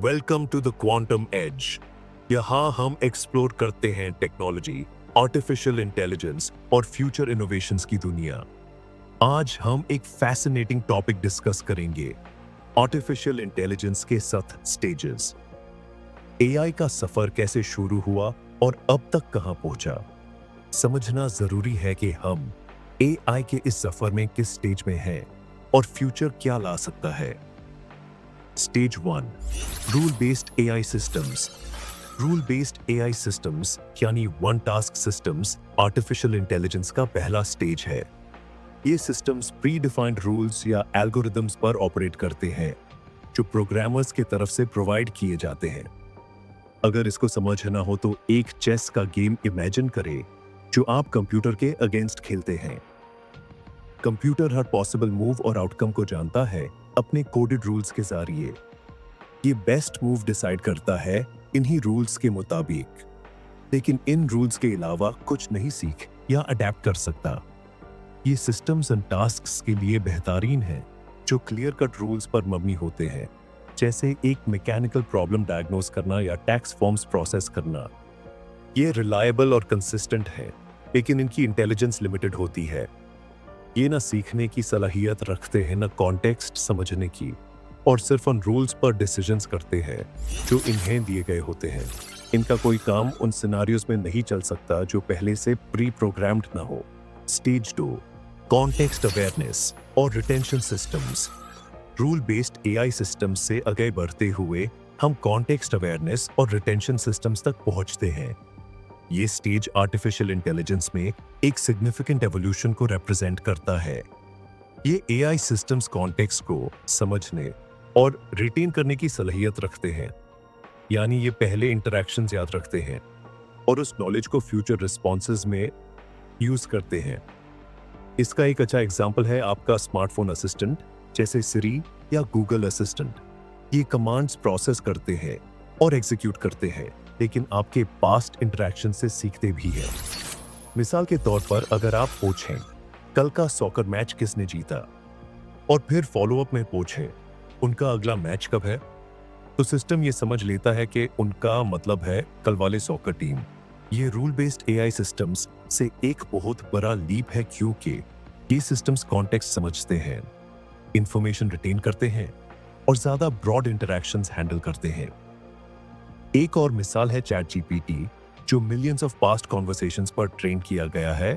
Welcome to the quantum age. यहाँ हम explore करते हैं टेक्नोलॉजी, आर्टिफिशियल इंटेलिजेंस और फ्यूचर इनोवेशंस की दुनिया। आज हम एक फैसिनेटिंग टॉपिक डिस्कस करेंगे, आर्टिफिशियल इंटेलिजेंस के 7 स्टेजेस। एआई का सफर कैसे शुरू हुआ और अब तक कहां पहुंचा। समझना जरूरी है कि हम एआई के इस सफर में किस स्टेज में हैं और फ्यूचर क्या ला सकता है। Stage 1, rule based AI systems. Rule based AI systems यानी one task systems artificial intelligence का पहला स्टेज है। ये सिस्टम्स प्री डिफाइंड रूल्स या एल्गोरिदम्स पर ऑपरेट करते हैं जो प्रोग्रामर्स की तरफ से प्रोवाइड किए जाते हैं। अगर इसको समझना हो तो एक चेस का गेम इमेजिन करें जो आप कंप्यूटर के अगेंस्ट खेलते हैं। कंप्यूटर हर पॉसिबल मूव और आउटकम को जानता है अपने कोडेड रूल्स के जरिए। ये बेस्ट मूव डिसाइड करता है इन्हीं रूल्स के मुताबिक, लेकिन इन रूल्स के अलावा कुछ नहीं सीख या अडेप्ट कर सकता। ये सिस्टम्स एंड टास्क्स के लिए बेहतरीन हैं जो क्लियर कट रूल्स पर मबनी होते हैं, जैसे एक मैकेनिकल प्रॉब्लम डायग्नोस करना या टैक्स फॉर्म्स प्रोसेस करना। ये रिलायबल और कंसिस्टेंट है, लेकिन इनकी इंटेलिजेंस लिमिटेड होती है। ये ना सीखने की सलाहियत रखते हैं, ना कॉन्टेक्स्ट समझने की, और सिर्फ उन रूल्स पर डिसीजंस करते हैं जो इन्हें दिए गए होते हैं। इनका कोई काम उन सिनारियोज में नहीं चल सकता जो पहले से प्री प्रोग्राम्ड ना हो। स्टेज 2, कॉन्टेक्स्ट अवेयरनेस और retention systems. Rule based AI systems से आगे बढ़ते हुए हम कॉन्टेक्स्ट अवेयरनेस और रिटेंशन सिस्टम्स तक पहुंचते हैं। ये स्टेज आर्टिफिशियल इंटेलिजेंस में एक सिग्निफिकेंट एवोल्यूशन को रिप्रेजेंट करता है। ये एआई सिस्टम्स कॉन्टेक्स्ट को समझने और रिटेन करने की सलाहियत रखते हैं, यानी ये पहले इंटरैक्शंस याद रखते हैं और उस नॉलेज को फ्यूचर रिस्पॉन्सेज में यूज करते हैं। इसका एक अच्छा एग्जांपल है आपका स्मार्टफोन असिस्टेंट, जैसे सिरी या गूगल असिस्टेंट। ये कमांड्स प्रोसेस करते हैं और एग्जीक्यूट करते हैं, लेकिन आपके पास्ट इंटरैक्शन से सीखते भी हैं। मिसाल के तौर पर अगर आप पूछें कल का सॉकर मैच किसने जीता, और फिर फॉलोअप में पूछें उनका अगला मैच कब है, तो सिस्टम ये समझ लेता है कि उनका मतलब है कल वाले सॉकर टीम। ये रूल बेस्ड एआई सिस्टम्स से एक बहुत बड़ा लीप है, क्योंकि ये सिस्टम्स कॉन्टेक्स्ट समझते हैं, इंफॉर्मेशन रिटेन करते हैं और ज्यादा ब्रॉड इंटरैक्शंस हैंडल करते हैं। एक और मिसाल है चैट जीपीटी, जो मिलियंस ऑफ पास्ट कॉन्वर्सेशंस पर ट्रेन किया गया है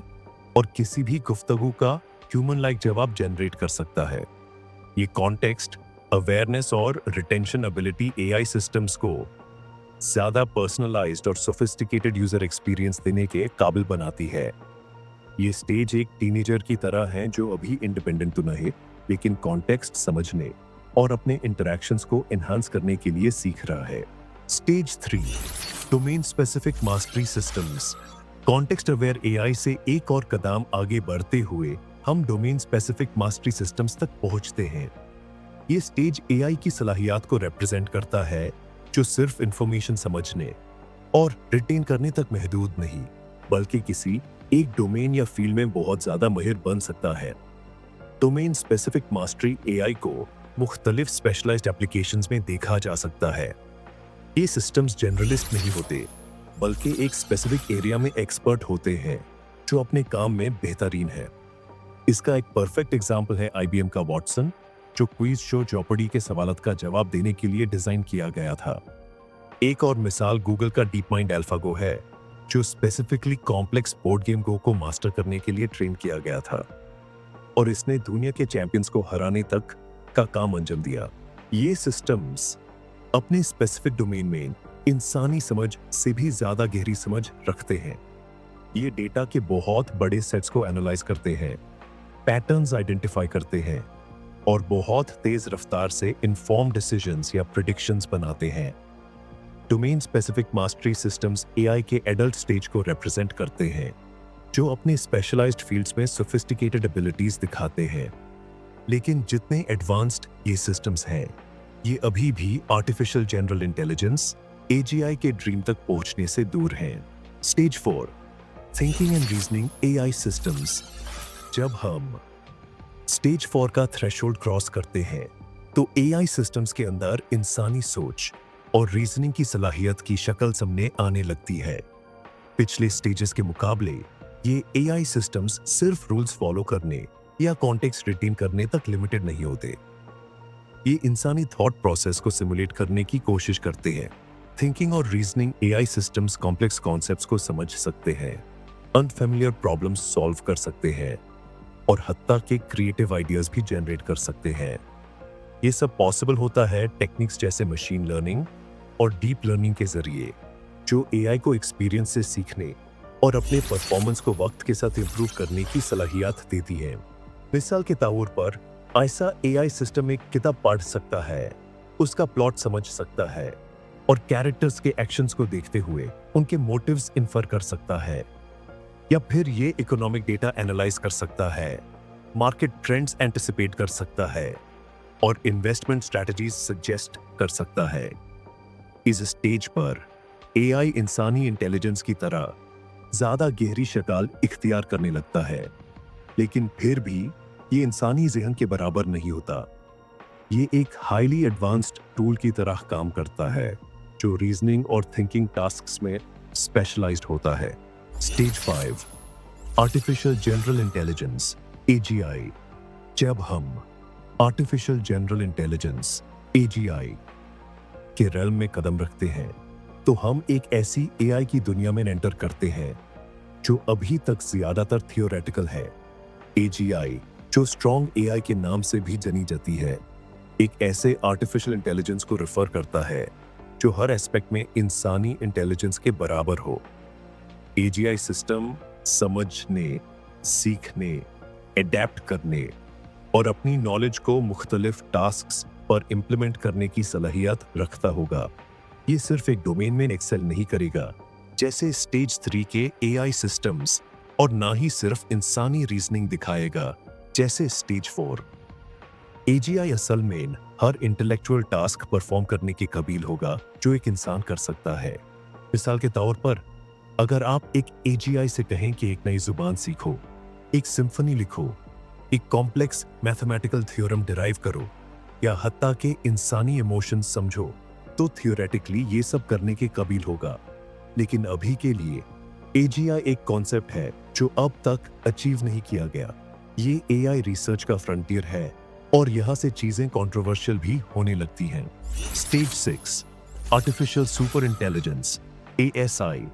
और किसी भी गुफ्तगू का ह्यूमन लाइक जवाब जनरेट कर सकता है। ये कॉन्टेक्स्ट अवेयरनेस और रिटेंशन एबिलिटी एआई सिस्टम्स को ज्यादा पर्सनलाइज्ड और सोफिस्टिकेटेड यूजर एक्सपीरियंस देने के काबिल बनाती है। ये स्टेज एक टीनेजर की तरह है जो अभी इंडिपेंडेंट तो नहीं, लेकिन कॉन्टेक्स्ट समझने और अपने इंटरैक्शंस को एनहांस करने के लिए सीख रहा है। Stage 3, domain specific mastery systems. Context aware AI से एक और कदम आगे बढ़ते हुए हम डोमेन स्पेसिफिक मास्टरी सिस्टम्स तक पहुंचते हैं। ये स्टेज एआई की सलाहियत को रिप्रेजेंट करता है, जो सिर्फ इंफॉर्मेशन समझने और रिटेन करने तक महदूद नहीं, बल्कि किसी एक डोमेन या फील्ड में बहुत ज्यादा माहिर बन सकता है। डोमेन स्पेसिफिक मास्टरी एआई को मुख्तलिफ स्पेशलाइज्ड एप्लीकेशंस में देखा जा सकता है। ये सिस्टम्स जनरलिस्ट नहीं होते, बल्कि एक स्पेसिफिक एरिया में एक्सपर्ट होते हैं जो अपने काम में बेहतरीन है। इसका एक परफेक्ट एग्जांपल है आईबीएम का वॉटसन, जो क्विज शो जॉपर्डी के सवालत का जवाब देने के लिए डिजाइन किया गया था। एक और मिसाल गूगल का डीप माइंड अल्फागो है, जो स्पेसिफिकली कॉम्प्लेक्स बोर्ड गेम गो को मास्टर करने के लिए ट्रेन किया गया था, और इसने दुनिया के चैंपियंस को हराने तक का काम अंजाम दिया। ये सिस्टम्स अपने स्पेसिफिक डोमेन में इंसानी समझ से भी ज्यादा गहरी समझ रखते हैं। ये डेटा के बहुत बड़े सेट्स को एनालाइज करते हैं, पैटर्न्स आइडेंटिफाई करते हैं और बहुत तेज रफ्तार से इन्फॉर्म्ड डिसीजंस या प्रेडिक्शंस बनाते हैं। Domain specific mastery systems AI के एडल्ट स्टेज को रिप्रेजेंट करते हैं, जो अपने स्पेशलाइज्ड फील्ड्स में सोफिस्टिकेटेड एबिलिटीज दिखाते हैं। लेकिन जितने एडवांस्ड ये सिस्टम्स हैं, ये अभी भी आर्टिफिशियल जनरल इंटेलिजेंस एजीआई के ड्रीम तक पहुंचने से दूर हैं। Stage 4, thinking and reasoning AI systems. जब हम स्टेज 4 का थ्रेशोल्ड क्रॉस करते हैं, तो एआई सिस्टम्स के अंदर इंसानी सोच, और रीजनिंग की सलाहियत की शक्ल सामने आने लगती है। पिछले स्टेजेस के मुकाबले ये एआई सिस्टम्स सिर्फ रूल्स फॉलो करने या कॉन्टेक्स्ट रिटेन करने तक लिमिटेड नहीं होते। ये इंसानी थॉट प्रोसेस को सिमुलेट करने की कोशिश करते हैं। थिंकिंग और reasoning AI systems complex concepts को समझ सकते हैं, अनफेमिलियर प्रॉब्लम्स सॉल्व कर सकते हैं और हत्ता के क्रिएटिव आइडियाज भी जनरेट कर सकते हैं। ये सब पॉसिबल होता है टेक्निक्स जैसे मशीन लर्निंग और डीप लर्निंग के जरिए, जो एआई को एक्सपीरियंस से सीखने और अपने परफॉर्मेंस को वक्त के साथ इंप्रूव करने की सलाहियत देती है। मिसाल के तौर पर ऐसा एआई सिस्टम एक किताब पढ़ सकता है, उसका प्लॉट समझ सकता है और कैरेक्टर्स के एक्शंस को देखते हुए उनके मोटिव्स इन्फर कर सकता है। या फिर ये इकोनॉमिक डेटा एनालाइज कर सकता है, मार्केट ट्रेंड्स एंटिसिपेट कर सकता है और इन्वेस्टमेंट स्ट्रैटेजीज सजेस्ट कर सकता है। इस स्टेज पर एआई इंसानी इंटेलिजेंस की तरह ज्यादा गहरी शक्ल इख्तियार करने लगता है, लेकिन फिर भी ये इंसानी ज़हन के बराबर नहीं होता। ये एक हाईली एडवांस्ड टूल की तरह काम करता है, जो रीजनिंग और थिंकिंग टास्क्स में स्पेशलाइज्ड होता है। Stage 5 artificial general intelligence AGI. जब हम आर्टिफिशियल जनरल इंटेलिजेंस एजीआई के रेल्म में कदम रखते हैं, तो हम एक ऐसी एआई की दुनिया में एंटर करते हैं जो अभी तक ज्यादातर थियोरेटिकल है। एजीआई, जो स्ट्रॉन्ग एआई के नाम से भी जानी जाती है, एक ऐसे आर्टिफिशियल इंटेलिजेंस को रेफर करता है जो हर एस्पेक्ट में इंसानी इंटेलिजेंस के बराबर हो। एजीआई सिस्टम समझने, सीखने, एडेप्ट करने और अपनी नॉलेज को मुख्तलिफ टास्क्स पर इंप्लीमेंट करने की सलाहियत रखता होगा। ये सिर्फ एक डोमेन में एक्सेल नहीं करेगा जैसे स्टेज 3 के एआई सिस्टम्स, और ना ही सिर्फ इंसानी रीजनिंग दिखाएगा जैसे स्टेज 4। एजीआई असल में हर इंटेलेक्चुअल टास्क परफॉर्म करने के काबिल होगा जो एक इंसान कर सकता है। मिसाल के तौर पर, अगर आप एक एजीआई से कहें कि एक नई जुबान सीखो, एक सिम्फनी लिखो, एक कॉम्प्लेक्स मैथमेटिकल थ्योरम डिराइव करो या हत्ता के इंसानी इमोशंस समझो, तो थियोरेटिकली ये सब करने के काबिल होगा। लेकिन अभी के लिए एजीआई एक कॉन्सेप्ट है जो अब तक अचीव नहीं किया गया। ये एआई रिसर्च का फ्रंटियर है और यहां से चीजें कंट्रोवर्शियल भी होने लगती हैं। Stage 6 artificial super intelligence ASI.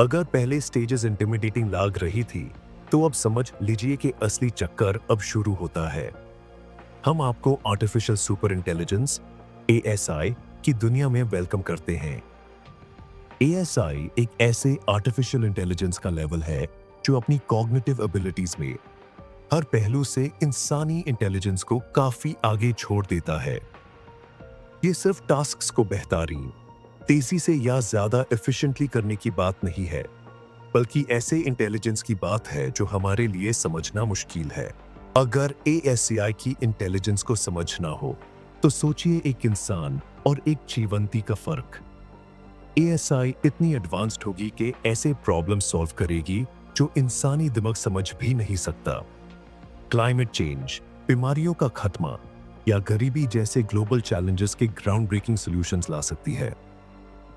अगर पहले स्टेजेस इंटिमिडेटिंग लग रही थी, तो अब समझ लीजिए कि असली चक्कर अब शुरू होता है। हम आपको आर्टिफिशियल सुपर इंटेलिजेंस एएसआई की दुनिया में वेलकम करते हैं। एएसआई एक ऐसे आर्टिफिशियल इंटेलिजेंस का लेवल है जो अपनी कॉग्निटिव एबिलिटीज में हर पहलू से इंसानी इंटेलिजेंस को काफी आगे छोड़ देता है। ये सिर्फ टास्क्स को बेहतरीन, तेजी से या ज्यादा एफिशिएंटली करने की बात नहीं है, बल्कि ऐसे इंटेलिजेंस की बात है जो हमारे लिए समझना मुश्किल है। अगर एएसआई की इंटेलिजेंस को समझना हो, तो सोचिए एक इंसान और एक चीवंती का फर्क। एएसआई इतनी एडवांस्ड होगी कि ऐसे प्रॉब्लम सॉल्व करेगी जो इंसानी दिमाग समझ भी नहीं सकता। क्लाइमेट चेंज, बीमारियों का खत्मा या गरीबी जैसे ग्लोबल चैलेंजेस के ग्राउंड ब्रेकिंग सॉल्यूशंस ला सकती है।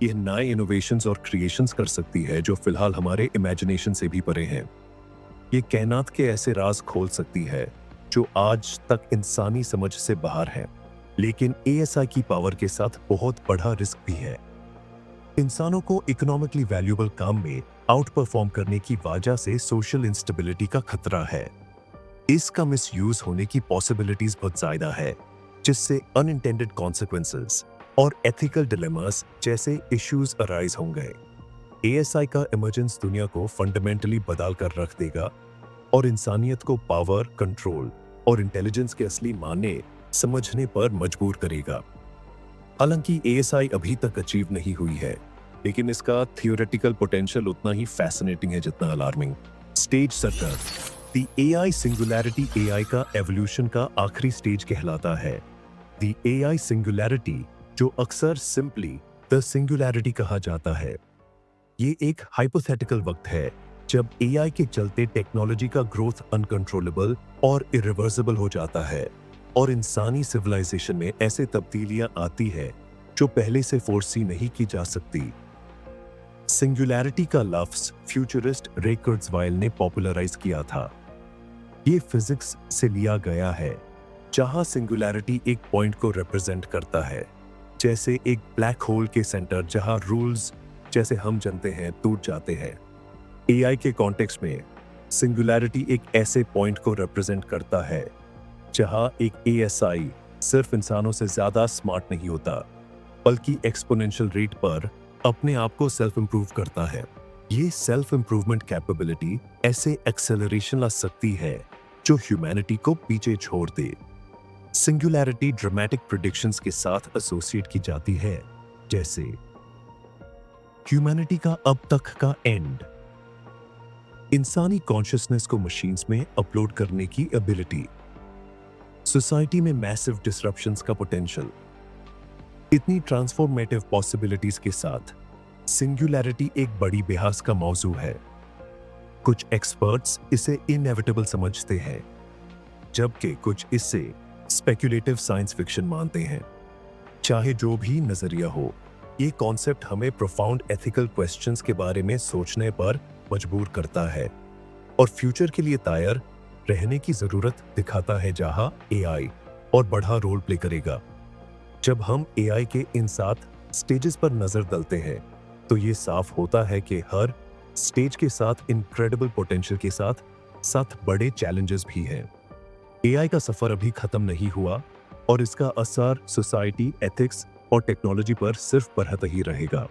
यह नए इनोवेशंस और क्रिएशंस कर सकती है जो फिलहाल हमारे इमेजिनेशन से भी परे हैं। ये कायनात के ऐसे राज खोल सकती है जो आज तक इंसानी समझ से बाहर है। लेकिन एएसआई की पावर के साथ बहुत बड़ा रिस्क भी है। इंसानों को इकोनॉमिकली वैल्यूएबल काम में आउट परफॉर्म करने की वजह से सोशल इंस्टेबिलिटी का खतरा है। इसका मिसयूज होने की पॉसिबिलिटीज बहुत ज्यादा है, जिससे अनइंटेंडेड कॉन्सिक्वेंसेस और एथिकल डिलेमास जैसे इश्यूज अराइज होंगे। एएसआई का इमर्जेंस दुनिया को फंडामेंटली बदल कर रख देगा और इंसानियत को पावर, कंट्रोल और इंटेलिजेंस के असली मायने समझने पर मजबूर करेगा। हालांकि एएसआई अभी तक अचीव नहीं हुई है, लेकिन इसका थियोरेटिकल पोटेंशियल उतना ही फैसिनेटिंग है जितना alarming. Stage 7 the AI singularity AI का एवोल्यूशन का आखिरी स्टेज कहलाता है। द एआई सिंगुलैरिटी, जो अक्सर सिंपली द सिंगुलैरिटी कहा जाता है, ये एक हाइपोथेटिकल वक्त है जब एआई के चलते टेक्नोलॉजी का ग्रोथ अनकंट्रोलेबल और इरिवर्सिबल हो जाता है और इंसानी सिविलाइजेशन में ऐसे तब्दीलियां आती है जो पहले से फोरसी नहीं की जा सकती। सिंगुलैरिटी का लफ्ज फ्यूचरिस्ट रे कुर्ट्जवाइल ने पॉपुलराइज किया था। ये फिजिक्स से लिया गया है, जहां सिंगुलैरिटी एक पॉइंट को रिप्रेजेंट करता है, जैसे एक ब्लैक होल के सेंटर जहां रूल्स जैसे हम जानते हैं टूट जाते हैं। एआई के कॉन्टेक्स्ट में सिंगुलैरिटी एक ऐसे पॉइंट को रिप्रेजेंट करता है जहां एक एएसआई सिर्फ इंसानों से ज्यादा स्मार्ट नहीं होता, बल्कि एक्सपोनेंशियल रेट पर अपने आप को सेल्फ इंप्रूव करता है। ये सेल्फ इंप्रूवमेंट कैपेबिलिटी ऐसे एक्सेलरेशन ला सकती है जो ह्यूमैनिटी को पीछे छोड़ दे। सिंगुलैरिटी ड्रामेटिक प्रेडिक्शंस के साथ एसोसिएट की जाती है, जैसे ह्यूमैनिटी का अब तक का एंड, इंसानी कॉन्शियसनेस को मशीन्स में अपलोड करने की एबिलिटी, सोसाइटी में मैसिव डिसरप्शंस का पोटेंशियल। इतनी ट्रांसफॉर्मेटिव पॉसिबिलिटीज के साथ सिंगुलैरिटी एक बड़ी बहस का मौजू है। कुछ एक्सपर्ट्स इसे इनएविटेबल समझते हैं, जबकि कुछ इसे स्पेक्युलेटिव साइंस फिक्शन मानते हैं। चाहे जो भी नजरिया हो, ये कॉन्सेप्ट हमें प्रोफाउंड एथिकल क्वेश्चंस के बारे में सोचने पर मजबूर करता है और फ्यूचर के लिए तैयार रहने की जरूरत दिखाता है, जहां एआई और बड़ा रोल प्ले करेगा। जब हम एआई के इन 7 स्टेजेस पर नजर डालते हैं, तो ये साफ होता है कि हर स्टेज के साथ इनक्रेडिबल पोटेंशियल के साथ 7 बड़े चैलेंजेस भी हैं। एआई का सफर अभी खत्म नहीं हुआ और इसका असर सोसाइटी, एथिक्स और टेक्नोलॉजी पर सिर्फ बढ़ता ही रहेगा।